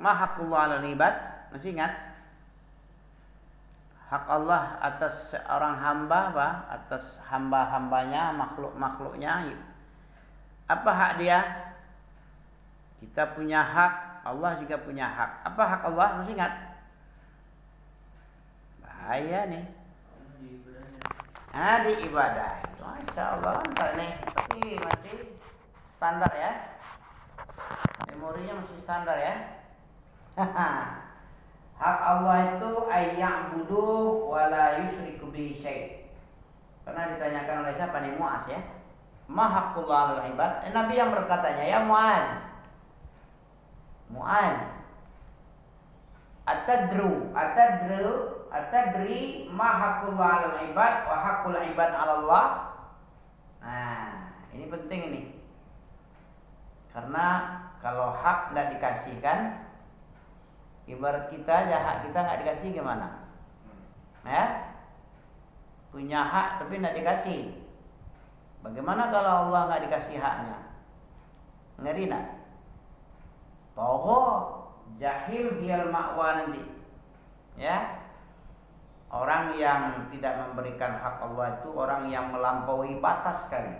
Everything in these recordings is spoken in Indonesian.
Ma haqqullah 'alal ibad? Masih ingat? Hak Allah atas seorang hamba apa? Atas hamba-hambanya, makhluk-makhluknya. Apa hak dia? Kita punya hak, Allah juga punya hak. Apa hak Allah? Masih ingat? Bahaya nih. Di ibadah. Masya Allah, entar nih. Tapi masih standar ya. Memorinya masih standar ya. Hak Allah itu ayya'budu wa la yusyriku bihi syai'. Pernah ditanyakan oleh siapa nih? Mu'az ya. Ma haqqullah 'alal ibad? Nabi yang berkatanya, ya Mu'az. Mu'az. Atadri ma haqqullah 'alal ibad wa haqqul ibad 'ala Allah? Nah, ini penting ini. Karena kalau hak tidak dikasihkan, ibarat kita aja hak kita nggak dikasih gimana? Ya? Punya hak tapi nggak dikasih. Bagaimana kalau Allah nggak dikasih haknya? Ngeri nak? Toho jahil hiyal ma'wa nanti. Ya? Orang yang tidak memberikan hak Allah itu orang yang melampaui batas sekali.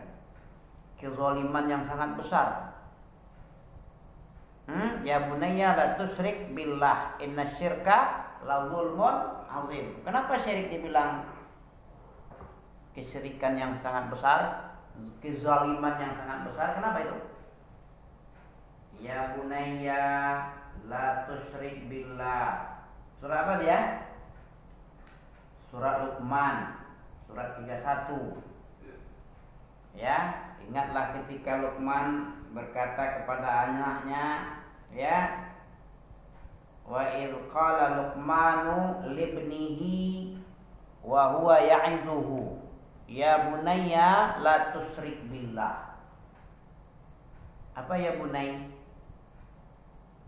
Kezaliman yang sangat besar. Ya bunayya la tusyrik billah inna syirka la zulmun azim. Kenapa syirik dibilang kesyirikan yang sangat besar, kezaliman yang sangat besar? Kenapa itu? Ya bunayya la tusyrik billah. Surah apa dia? Surat Luqman, surat 31. Ya, ingatlah ketika Luqman berkata kepada anaknya, ya, wa idh qala Luqmanu libnihi wa huwa ya'izuhu ya bunayya la tusyrik billah. Apa ya bunay?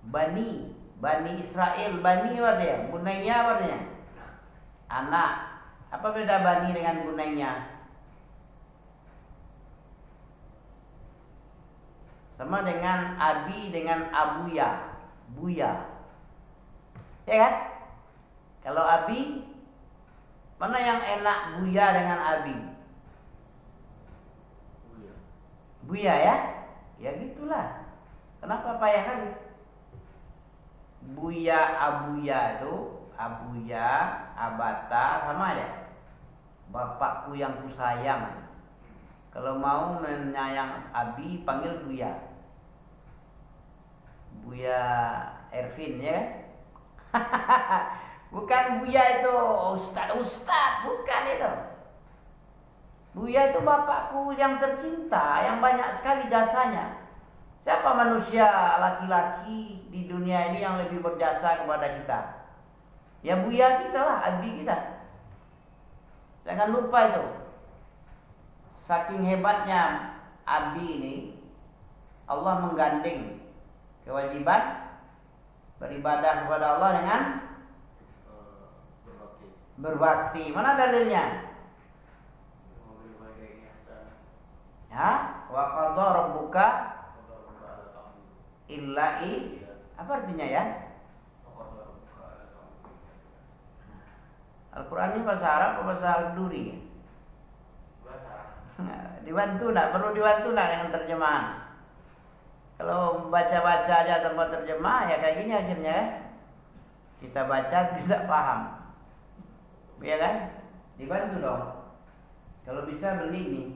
Bani Israel, bani apa dia? Bunayya apa dia? Anak. Apa beda bani dengan bunayya? Sama dengan abi dengan abuya, buya. Ya kan? Kalau abi, mana yang enak buya dengan abi? Buya ya? Ya gitulah. Kenapa payah kali? Buya abuya itu, abuya, abata sama ya. Bapakku yang kusayang. Kalau mau menyayang abi panggil Buya. Buya Ervin ya. Bukan Buya itu Ustad, bukan itu. Buya itu bapakku yang tercinta, yang banyak sekali jasanya. Siapa manusia laki-laki di dunia ini yang lebih berjasa kepada kita? Ya Buya kita lah, abi kita. Jangan lupa itu. Saking hebatnya abi ini, Allah menggandeng kewajiban beribadah kepada Allah dengan berbakti. Mana dalilnya? Ya, wa qadha rabbuka apa artinya ya? Al-Quran ini bahasa Arab atau bahasa Duri? Dibantu nak, perlu dibantu nak dengan terjemahan. Kalau baca-baca aja tanpa terjemah ya kayak gini akhirnya ya. Kita baca tidak paham. Ya kan? Dibantu dong. Kalau bisa beli nih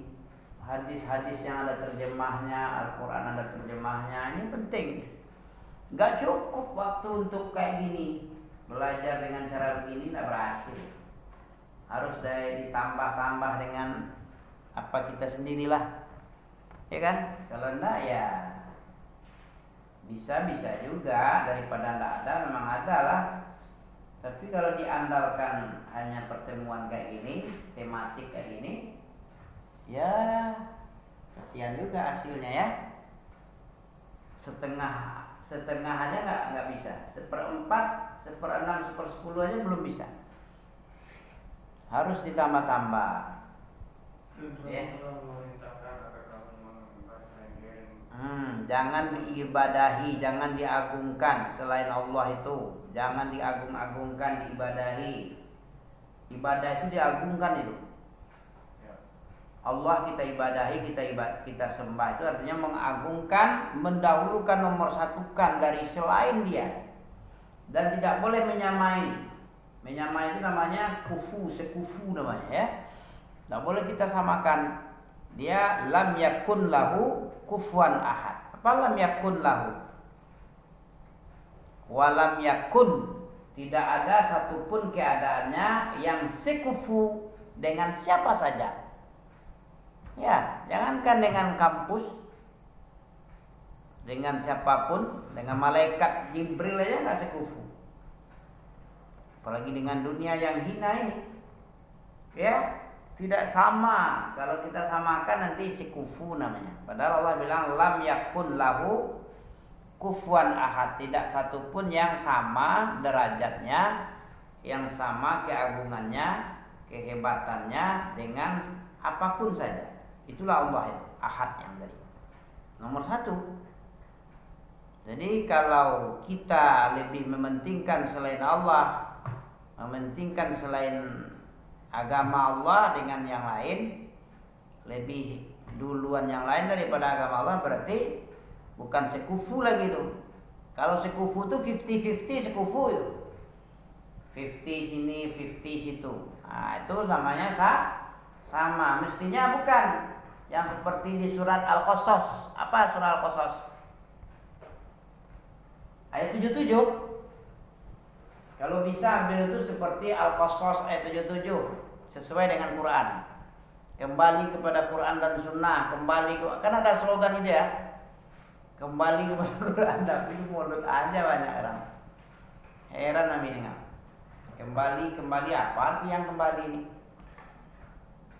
hadis-hadis yang ada terjemahnya, Al-Quran ada terjemahnya, ini penting. Gak cukup waktu untuk kayak gini. Belajar dengan cara begini tidak berhasil. Harus ditambah-tambah dengan apa kita sendirilah, ya kan? Kalau enggak ya bisa juga daripada enggak ada, memang ada lah. Tapi kalau diandalkan hanya pertemuan kayak gini, tematik kayak gini, ya kasihan juga hasilnya ya. Setengah aja nggak bisa. 1/4, 1/6, 1/10 aja belum bisa. Harus ditambah-tambah. Ya. Jangan diibadahi, jangan diagungkan selain Allah itu. Jangan diagung-agungkan, diibadahi. Ibadah itu diagungkan itu. Allah kita ibadahi, kita sembah, itu artinya mengagungkan, mendahulukan, nomor satukan dari selain Dia. Dan tidak boleh menyamai. Menyamai itu namanya sekufu namanya ya. Tidak boleh kita samakan. Dia lam yakun lahu kufuwan ahad. Apa lam yakun lahu? Walam yakun, tidak ada satupun keadaannya yang sekufu dengan siapa saja. Ya, jangankan dengan kampus, dengan siapapun, dengan malaikat Jibril aja nggak sekufu. Apalagi dengan dunia yang hina ini. Ya, tidak sama. Kalau kita samakan nanti sekufu namanya. Padahal Allah bilang lam yakun lahu kufuwan ahad. Tidak satupun yang sama derajatnya, yang sama keagungannya, kehebatannya dengan apapun saja. Itulah Allah itu, ahad yang dari nomor satu. Jadi kalau kita lebih mementingkan selain Allah, mementingkan selain agama Allah dengan yang lain, lebih duluan yang lain daripada agama Allah, berarti bukan sekufu lagi itu. Kalau sekufu itu 50-50 sekufu itu. 50 sini, 50 situ. Nah, itu namanya sama. Mestinya bukan yang seperti di surat Al-Qasas. Apa surat Al-Qasas? Ayat 77. Kalau bisa ambil itu seperti Al-Qasas ayat 77, sesuai dengan Quran. Kembali kepada Quran dan Sunnah, kan ada slogan itu ya. Kembali kepada Quran, tapi mulut aja banyak orang. Heran namanya. Kembali apa arti yang kembali ini?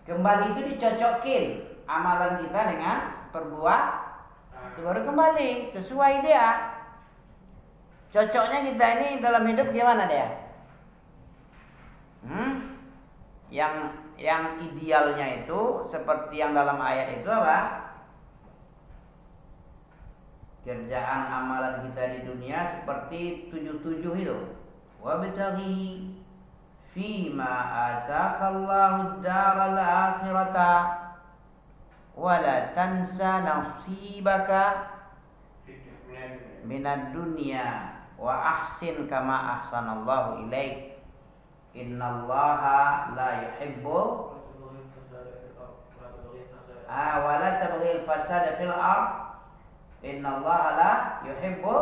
Kembali itu dicocokin amalan kita dengan perbuatan, itu baru kembali sesuai dia. Cocoknya kita ini dalam hidup gimana dia? Yang idealnya itu seperti yang dalam ayat itu apa? Kerjaan amalan kita di dunia seperti 77 itu. Wabtaghi fima ataqallahu ad-daral akhirata wala tansa nasibaka minad dunya wa ahsin kama ahsanallahu ilaik. Innallaha la yuhibbu wa la tabghil fasada fil ard. Innallaha la yuhibbu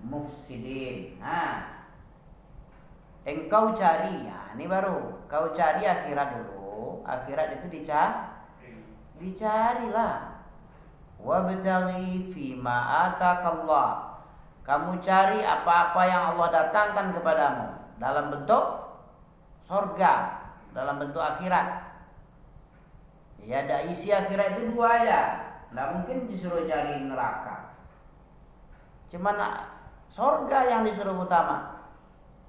mufsidin. Engkau cari, ya ini baru. Kau cari akhirat dulu. Akhirat itu dicarilah. Wabtaghi fima ataqallah. Kamu cari apa-apa yang Allah datangkan kepadamu dalam bentuk surga, dalam bentuk akhirat. Ya, ada isi akhirat itu dua aja. Tidak mungkin disuruh cari neraka. Cuman surga yang disuruh utama.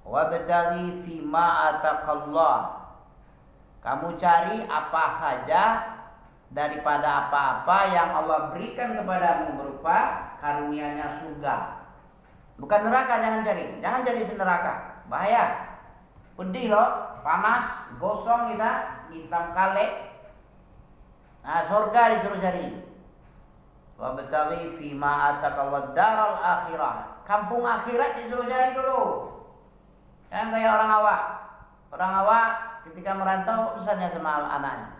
Wabtaghi fima ataqallah. Kamu cari apa saja daripada apa-apa yang Allah berikan kepadamu berupa karunia-Nya surga. Bukan neraka, jangan cari. Jangan cari neraka. Bahaya. Pedih loh, panas, gosong kita, hitam kale. Nah, surga disuruh cari. Wabtaghi fima ataqallah daral akhirah. Kampung akhirat disuruh cari dulu. Jangan kayak orang awak. Orang awak ketika merantau pesannya sama anaknya.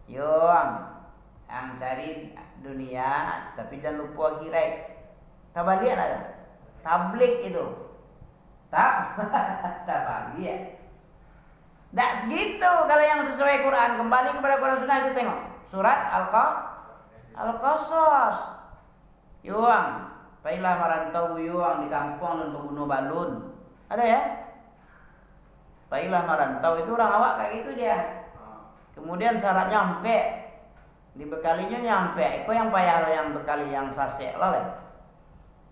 Yuang, yang cari dunia, tapi jangan lupa akhirat. Tabligh ada. Tabligh itu. Tabligh. Tak segitu kalau yang sesuai Quran. Kembali kepada Quran Sunnah itu tengok. Surat Al-Qasas. Yuang, pailah merantau yuang di kampung dan berbunuh balun. Ada ya? Pailah merantau itu orang awak kayak gitu dia. Kemudian syaratnya nyampe, dibekalinya nyampe. Iko yang payah yang bekali yang sasek lah.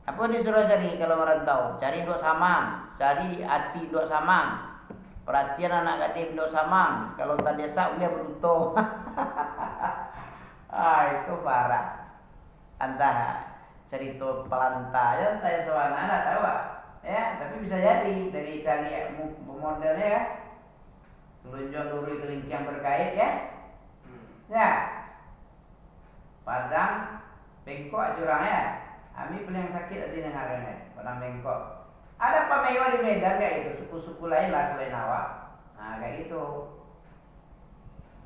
Apa disuruh cari kalau merantau? Cari dua samang, cari hati dua samang. Perhatian anak gadis dua samang. Kalau tak desa dia beruntung. Itu parah. Antara cerita pelantanya, saya sewana nggak tahu, ya. Tapi bisa jadi dari cari modelnya ya. Telunjuk luri kelingking berkait ya. Ya. Padang bengkok curangnya. Kami paling sakit hati dengan harganya. Padang bengkok. Ada pameo di Medan kayak itu, suku-suku lain lah selain awak. Nah kayak gitu.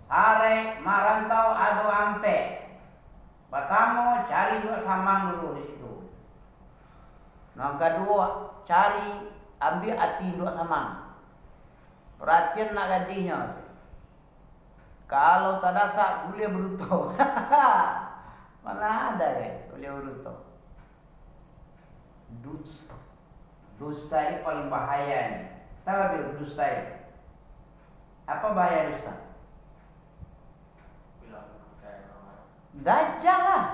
Sare marantau ado ampe. Pertama cari dua samang dulu di situ. Yang kedua cari ambil hati dua samang. Perhatian nak gadisnya. Kalau tak dasak boleh berutuh. Mana ada ya boleh berutuh. Dusta. Dusta ini paling bahaya nih. Tahu bil dusta ini? Apa bahaya dusta? Dajjal lah.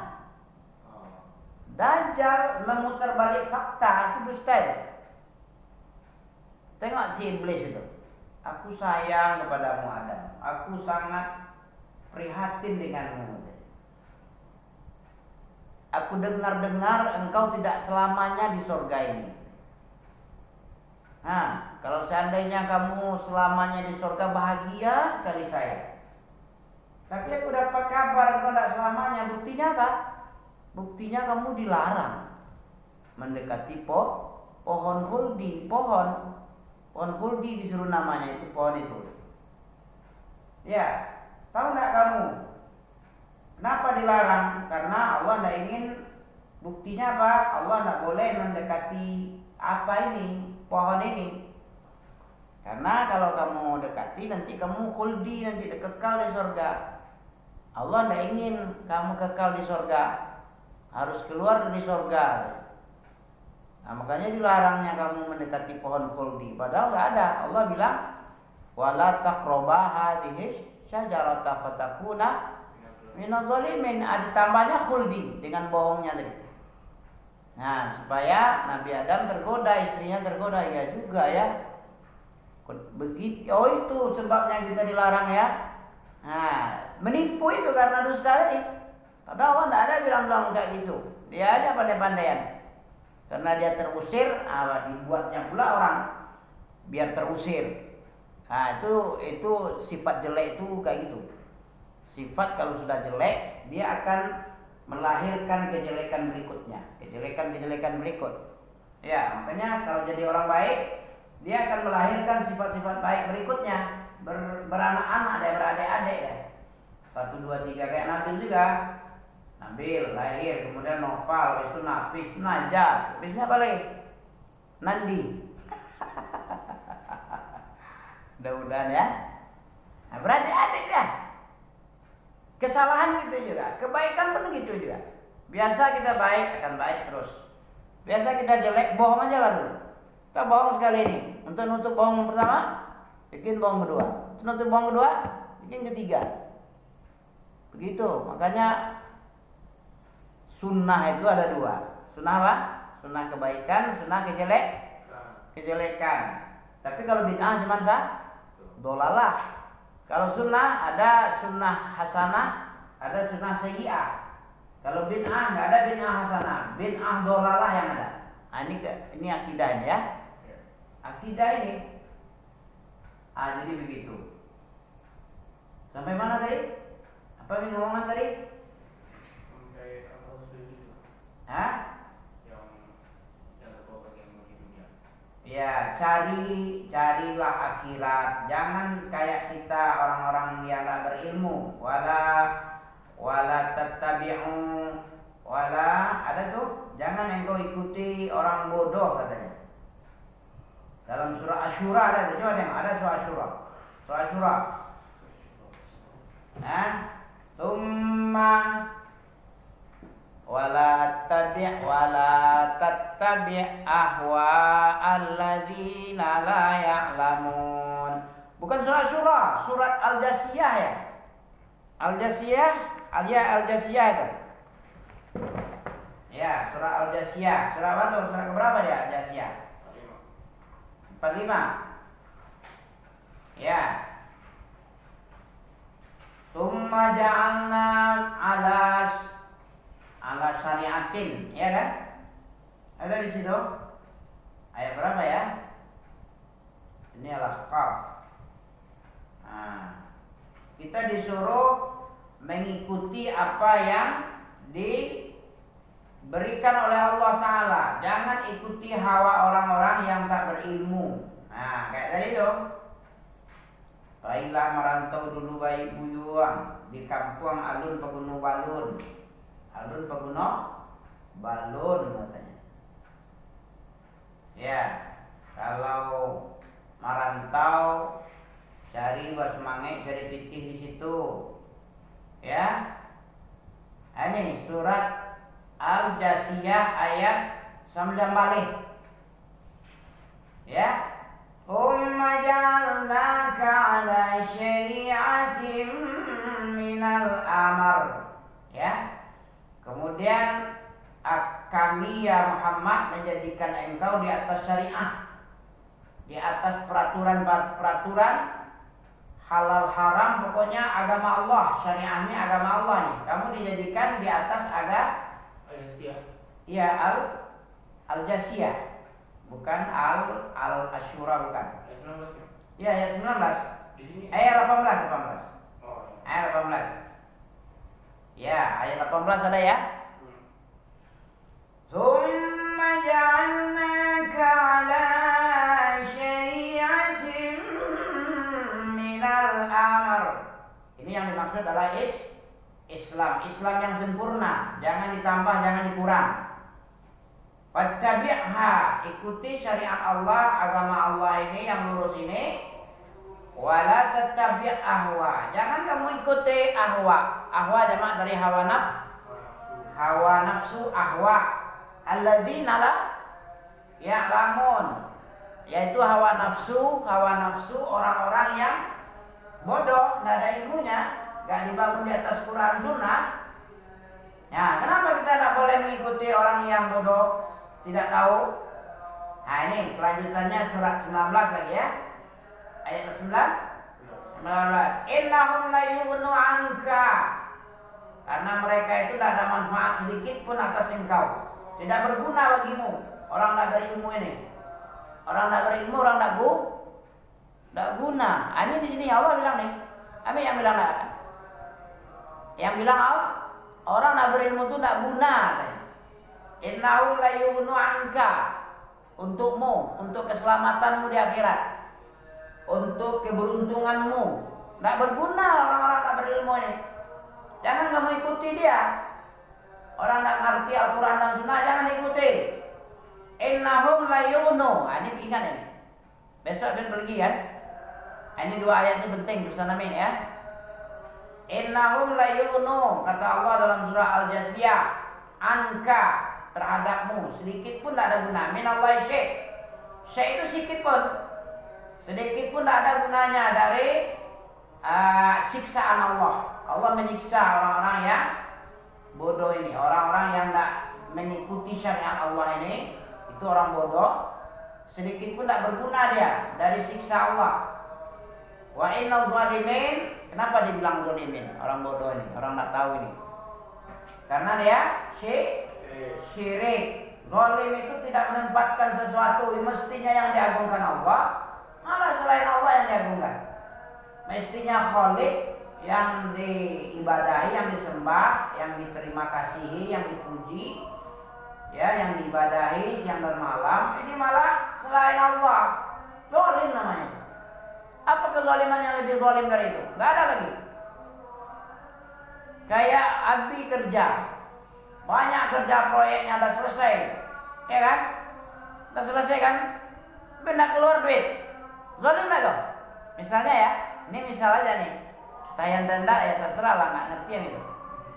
Dajjal memutar balik fakta itu dusta itu. Tengok si iblis itu. Aku sayang kepadamu Adam. Aku sangat prihatin denganmu. Aku dengar-dengar engkau tidak selamanya di surga ini. Nah, kalau seandainya kamu selamanya di surga, bahagia sekali saya. Tapi aku dapat kabar engkau tidak selamanya. Buktinya apa? Buktinya kamu dilarang mendekati pohon huldi, pohon huldi disuruh namanya itu pohon itu. Ya, tahu nggak kamu? Kenapa dilarang? Karena Allah tidak ingin. Buktinya apa? Allah tidak boleh mendekati apa ini, pohon ini. Karena kalau kamu dekati nanti kamu khuldi, nanti kekal di surga. Allah tidak ingin kamu kekal di surga. Harus keluar dari surga. Nah, makanya dilarangnya kamu mendekati pohon khuldi. Padahal nggak ada. Allah bilang, wala taqraba hadhihi syajarata fatakuna minaz zalimin. Ditambahnya khuldi dengan bohongnya tadi. Nah, supaya Nabi Adam tergoda, istrinya tergoda. Ya juga ya. Begitu. Oh itu sebabnya kita dilarang ya. Nah, menipu itu karena dusta tadi. Padahal Allah tidak ada bilang-bilang kayak gitu. Dia aja pandai-pandaian. Karena dia terusir, dibuatnya pula orang biar terusir. Nah, itu sifat jelek itu kayak gitu. Sifat kalau sudah jelek, dia akan melahirkan kejelekan berikutnya, kejelekan berikut. Ya, makanya kalau jadi orang baik, dia akan melahirkan sifat-sifat baik berikutnya, beranak-anak dan beradik-adik ya. 1, 2, 3 kayak Nabil juga. Nabil lahir, kemudian Nofal, itu Nafis, Najah. Habisnya apa lagi? Nandi. Mudah-mudahan ya. Nah, beradik-adik ya. Kesalahan gitu juga, kebaikan pun gitu juga. Biasa kita baik akan baik terus. Biasa kita jelek, bohong aja lah dulu. Kita bohong sekali ini. Untuk nutup bohong pertama, bikin bohong kedua. Untuk nutup bohong kedua, bikin ketiga. Begitu. Makanya sunnah itu ada 2. Sunnah apa? Sunnah kebaikan, sunnah kejelekan. Tapi kalau bid'ah cuma dolalah. Kalau sunnah ada sunnah hasanah, ada sunnah sayyi'ah. Kalau bid'ah nggak ada bid'ah hasanah, bid'ah dolalah yang ada. Nah, ini akidahnya ya. Akidah ini. Jadi begitu. Sampai mana tadi? Apa yang ngomongan tadi? Sampai apa setuju? Hah? Yang terbawa yang di dunia. Ya, carilah akhirat. Jangan kayak kita orang-orang yang tak berilmu. Wala tattabi'u ada tuh. Jangan engkau ikuti orang bodoh katanya. Dalam surah Asyura ada, coba tengok, ada surah Asyura. Surah Asyura. Tsumma wala tattabi' ahwa alladzina la ya'lamun. Bukan surah Asyura, surat Al-Jasiyah ya. Al-Jasiyah itu. Ya, surah Al-Jasiyah. Surah apa tuh? Surah keberapa dia Al-Jasiyah? 45. Ya. Tsumma ja'alna ala syariatin, ya kan? Ada di situ. Ayat berapa ya? Ini Al-Ahqaf. Nah, kita disuruh mengikuti apa yang diberikan oleh Allah Ta'ala. Jangan ikuti hawa orang-orang yang tak berilmu. Nah, kayak tadi tuh. Baiklah merantau dulu baik buyuang di kampung alun pegunung balun. Alun pegunung balun katanya. Ya, kalau merantau cari basmange, cari pitih di situ. Ya. Ini surat Al-Jasiyah ayat 19. Ya. Umma ja'alnaka ala syari'atin minal amr. Ya. Kemudian kami ya Muhammad menjadikan engkau di atas syariah, di atas peraturan-peraturan halal haram, pokoknya agama Allah, syariahnya agama Allah nih. Kamu dijadikan di atas ya al-jasiyah, bukan al-asyura, bukan. Ya, ayat 19. Ayat 18. Ayat 18. Ya, ayat 18 ada ya. Tsumma ja'alnaka 'ala syari'atin minal amr. Ini yang dimaksud adalah Islam yang sempurna, jangan ditambah, jangan dikurang. Fattabi'ha, ikuti syariat Allah, agama Allah ini yang lurus ini. Wala tattabi' ahwa, jangan kamu ikuti ahwa. Ahwa jamak dari hawa nafsu, ahwa. Alladzina la ya'lamun, yaitu hawa nafsu orang-orang yang bodoh, tidak ada ilmunya, gak dibangun di atas Quran Sunnah. Ya, kenapa kita tidak boleh mengikuti orang yang bodoh, tidak tahu? Nah, ini kelanjutannya surat 19 lagi ya. Ayat 19. Innahum la yughnu anka, karena mereka itu tidak ada manfaat sedikit pun atas engkau, tidak berguna bagimu. Orang tidak berilmu ini, orang tidak berilmu, orang tidak guna. Ini di sini Allah bilang nih, kami yang bilang tidak. Yang bilang orang tidak berilmu itu tidak guna. Innahu la yughnu anka, untukmu, untuk keselamatanmu di akhirat, untuk keberuntunganmu. Tidak berguna orang-orang tak berilmu ini. Jangan kamu ikuti dia. Orang tak ngerti Al-Quran dan Sunnah, jangan ikuti. Innahum la yughnu. Ini ingat ini. Besok pergi kan. Ini dua ayat ini penting bersama ini ya. Innahum la yughnu, kata Allah dalam surah Al-Jasiyah, anka, terhadapmu, sedikit pun tak ada guna. Minallahi syai' itu sedikit pun tak ada gunanya dari siksaan Allah. Allah menyiksa orang-orang yang bodoh ini, orang-orang yang tak mengikuti syariat Allah ini, itu orang bodoh, sedikit pun tak berguna dia dari siksa Allah. Wa innal zalimin, kenapa dibilang zalimin? Orang bodoh ini, orang tak tahu ini. Karena dia syirik. Zalim itu tidak menempatkan sesuatu mestinya yang diagungkan Allah, malah selain Allah yang diagungkan. Mestinya Khalik yang diibadahi, yang disembah, yang diterima kasihi, yang dipuji, ya, yang diibadahi siang dan malam. Ini malah selain Allah, zalim namanya. Apa kezaliman yang lebih zalim dari itu? Gak ada lagi. Kayak Abi kerja, banyak kerja proyeknya udah selesai, ya kan? Udah selesai kan? Benar keluar duit, zalim lah tuh. Misalnya ya, ini misal aja nih. Tayang tenda ya terserah lah, nggak ngerti yang itu.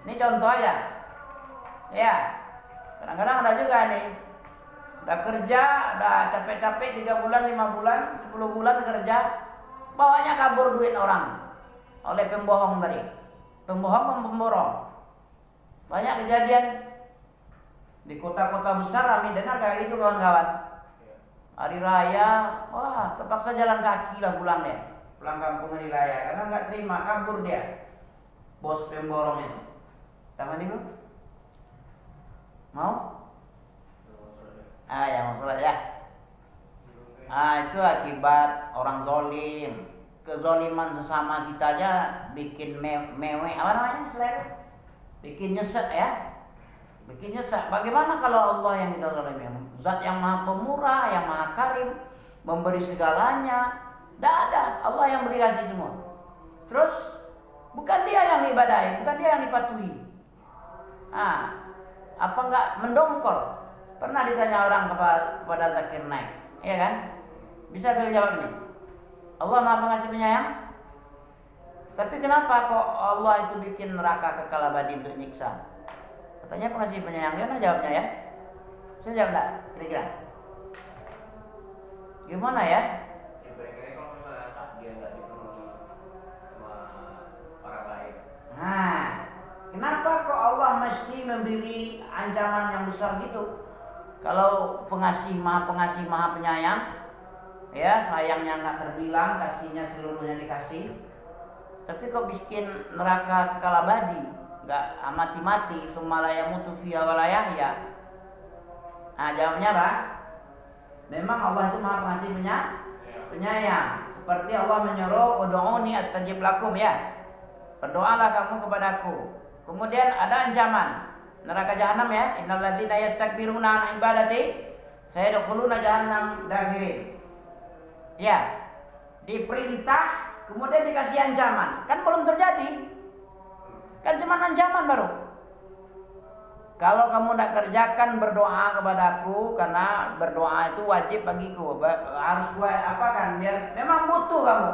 Ini contoh aja. Ya, kadang-kadang ada juga nih, udah kerja, udah capek-capek 3 bulan, 5 bulan, 10 bulan kerja, bawanya kabur duit orang oleh pembohong tadi. Pemborong. Banyak kejadian di kota-kota besar, kami dengar kayak gitu kawan-kawan. Hari raya, wah terpaksa jalan kaki lah pulang deh. Pulang kampung hari raya karena nggak terima, kabur dia. bos pemborong itu. Taman itu? Mau? Ya mau sholat ya. Itu akibat orang zolim. Kezoliman sesama kita aja bikin mewek, apa namanya selera? Bikin nyesek ya. Bikin nyesek. Bagaimana kalau Allah yang kita zalimi? Zat yang maha pemurah, yang maha karim, memberi segalanya. Tidak ada. Allah yang beri kasih semua. Terus bukan dia yang diibadahi, bukan dia yang dipatuhi. Apa enggak mendongkol? Pernah ditanya orang kepada Zakir Naik, iya kan? Bisa beliau jawab ini. Allah Maha Pengasih Penyayang. Tapi kenapa kok Allah itu bikin neraka kekal abadi untuk nyiksa? Katanya pengasih penyayang. Gimana jawabnya ya? Saya jawab enggak? Kira-kira. Gimana ya? Kira-kira kalau misalnya dia enggak dipenuhi sama orang lain. Kenapa kok Allah mesti memberi ancaman yang besar gitu? Kalau pengasih maha penyayang, ya sayangnya nggak terbilang, kasihnya seluruhnya dikasih. Tapi kok bikin neraka kekal abadi, nggak mati-mati, summa la yamutu fiha wa la yahya. Jawabnya apa? Memang Allah itu maha pengasih penyayang. Seperti Allah menyuruh ud'uni astajib lakum ya. Berdoalah kamu kepadaku. Kemudian ada ancaman neraka jahanam ya. Innal ladzina yastakbiruna an ibadati sayadkhuluna jahannam dakhirin. Ya. Diperintah kemudian dikasih ancaman. Kan belum terjadi. Kan cuma ancaman baru. Kalau kamu tidak kerjakan berdoa kepadaku, karena berdoa itu wajib bagiku. Harus buat apa kan? Biar memang butuh kamu.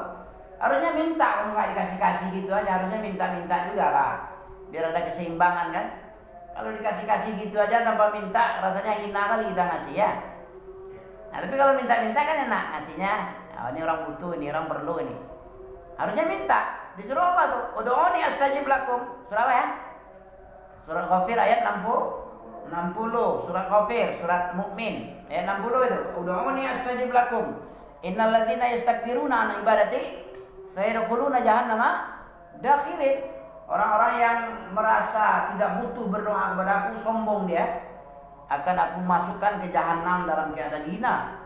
Harusnya minta, kamu nggak dikasih-kasih gitu aja. Harusnya minta-minta juga lah. Biar ada keseimbangan kan. Kalau dikasih-kasih gitu aja tanpa minta, rasanya hina kali kita ngasih ya. Nah, tapi kalau minta-minta kan enak ngasihnya. Ini orang butuh, ini orang perlu ini. Harusnya minta. Disuruh apa tuh? Ud'uni astajib lakum. Surah apa ya? Surat Ghafir ayat 60. Surat Ghafir, surat Mukmin ayat 60 itu. Ud'uni astajib lakum. Innal ladzina yastakbiruna an ibadati sayadkhuluna jahannama dakhirin. Orang-orang yang merasa tidak butuh berdoa kepadaku, sombong dia, akan aku masukkan ke jahanam dalam keadaan hina.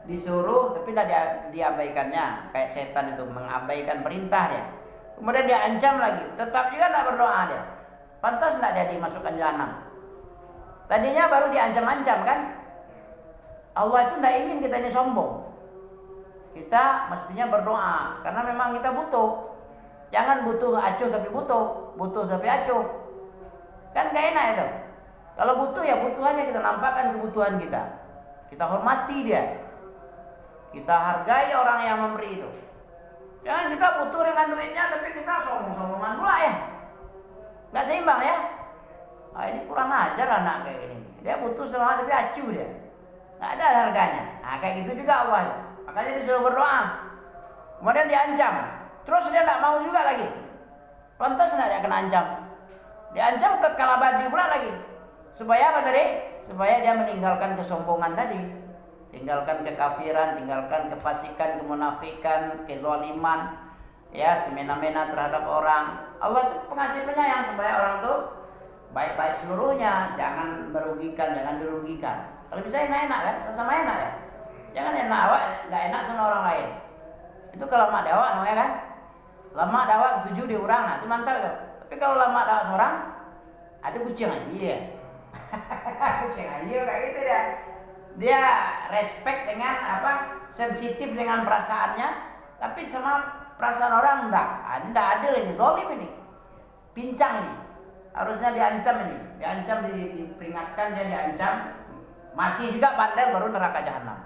Disuruh tapi tidak diabaikannya, kayak setan itu mengabaikan perintah dia. Kemudian dia ancam lagi, tetap juga tidak berdoa dia. Pantas tidak dia dimasukkan jahanam? Tadinya baru diancam-ancam kan? Allah itu tidak ingin kita ini sombong. Kita mestinya berdoa karena memang kita butuh. Jangan butuh acuh tapi butuh tapi acuh. Kan gak enak itu. Kalau butuh ya butuh aja, kita nampakkan kebutuhan kita. Kita hormati dia. Kita hargai orang yang memberi itu. Jangan kita butuh dengan duitnya tapi kita sombong-sombongan pula ya. Gak seimbang ya. Ini kurang ajar anak kayak gini. Dia butuh sama tapi acuh dia. Gak ada harganya. Kayak gitu juga Allah. Makanya disuruh berdoa. Kemudian diancam. Terus dia tidak mau juga lagi. Pantas tidak dia kena ancam. Diancam kekal abadi pula lagi. Supaya apa tadi? Supaya dia meninggalkan kesombongan tadi. Tinggalkan kekafiran, tinggalkan kefasikan, kemunafikan, kezaliman, ya semena-mena terhadap orang. Allah itu pengasih penyayang supaya orang itu baik-baik seluruhnya, jangan merugikan, jangan dirugikan. Kalau bisa enak-enak kan, sama enak ya. Jangan enak awak, nggak enak sama orang lain. Itu kalau lama dakwah namanya kan. Lama dakwah ketujuh di orang, nah itu mantap itu. Tapi kalau lama dakwah seorang, itu kucing aja ya. Kucing aja kayak gitu dia. Dia respect dengan apa? Sensitif dengan perasaannya, tapi sama perasaan orang enggak. Ini enggak adil ini, zalim ini. Pincang ini. Harusnya diancam ini. Diancam, diperingatkan, dia diancam. Masih juga bandel baru neraka jahanam.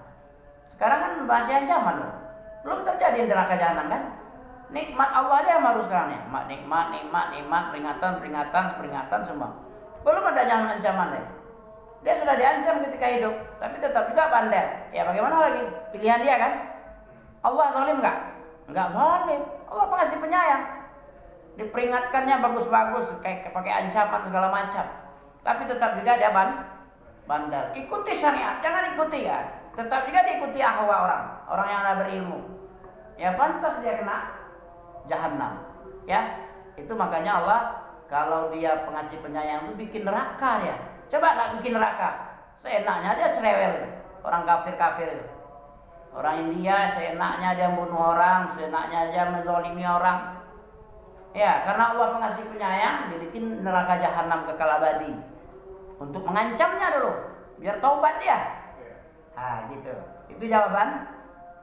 Sekarang kan masih ancaman loh. Belum terjadi neraka jahanam kan? Nikmat Allah aja baru sekarang ya. Nikmat, peringatan semua. Belum ada jangan ancaman deh. Dia sudah diancam ketika hidup, tapi tetap juga bandel. Ya bagaimana lagi? Pilihan dia kan? Allah zalim enggak? Enggak zalim. Allah pengasih penyayang. Diperingatkannya bagus-bagus, kayak pakai ancaman segala macam. Tapi tetap juga dia bandel. Ikuti syariat, jangan ikuti ya. Tetap juga diikuti ahwa orang yang ada berilmu. Ya pantas dia kena jahanam. Ya. Itu makanya Allah kalau dia pengasih penyayang itu bikin neraka ya. Coba tak bikin neraka. Seenaknya aja serewel itu. Orang kafir-kafir itu. Orang India seenaknya aja membunuh orang, seenaknya aja menzalimi orang. Ya, karena Allah pengasih penyayang, dibikin neraka jahanam kekal abadi. Untuk mengancamnya dulu, biar taubat dia. Nah, gitu. Itu jawaban.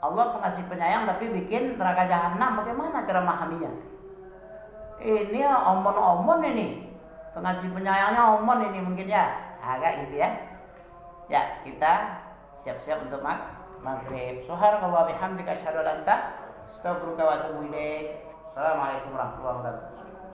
Allah pengasih penyayang tapi bikin neraka jahanam. Bagaimana cara memahaminya? Ini omon-omon ini. Pengasih penyayangnya omon ini mungkin ya. Agak gitu ya. Ya, kita siap-siap untuk maghrib. Subhanallah wa bihamdika asyhadu an la ilaha illa anta astaghfiruka wa atubu ilaik. Assalamualaikum warahmatullahi wabarakatuh.